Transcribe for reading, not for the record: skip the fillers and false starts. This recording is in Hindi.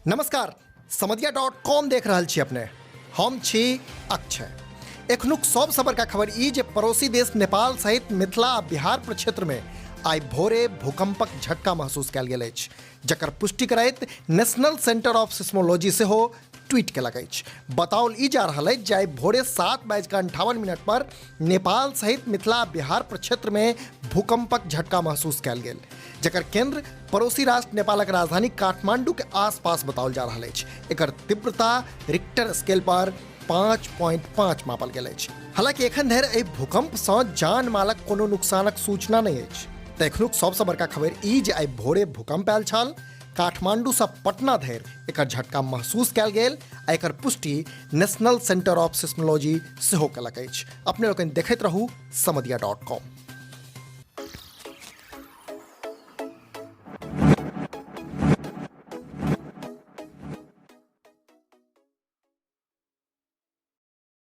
नमस्कार, समधिया.com देख रहल छी अपने। हम छी अक्षय। एखनुक सबसँ बड़का खबर ई जे पड़ोसी देश नेपाल सहित मिथिला आ बिहार प्रक्षेत्र में आइ भोरे भूकंपक झटका महसूस कयल गेल अछि, जकर पुष्टि करैत नेशनल सेंटर ऑफ सिस्मोलॉजी सेहो ट्वीट केलक अछि। बताओल ई जा रहल अछि जे आइ भोरे 7:58 पर नेपाल सहित मिथिला आ बिहार प्रक्षेत्र में भूकंपक झटका महसूस कयल गेल, जकर केंद्र पड़ोसी राष्ट्र नेपालक राजधानी काठमांडू के आसपास बताओल जा रहल अछि। एकर तीव्रता रिक्टर स्केल पर 5.5 मापल गेल अछि। हालांकि एखन धरि एहि भूकंप सँ जान मालक कोनो नुकसानक सूचना नहि अछि। तऽ एखनुक सबसँ बड़का खबर ई जे आइ भोरे भूकंप आयल छल। काठमांडू सँ पटना धरि एकर झटका महसूस कयल गेल आ एकर पुष्टि नेशनल सेंटर ऑफ सिस्मोलॉजी सेहो केलक अछि। अपने लोकनि देखैत रहू समधिया.com।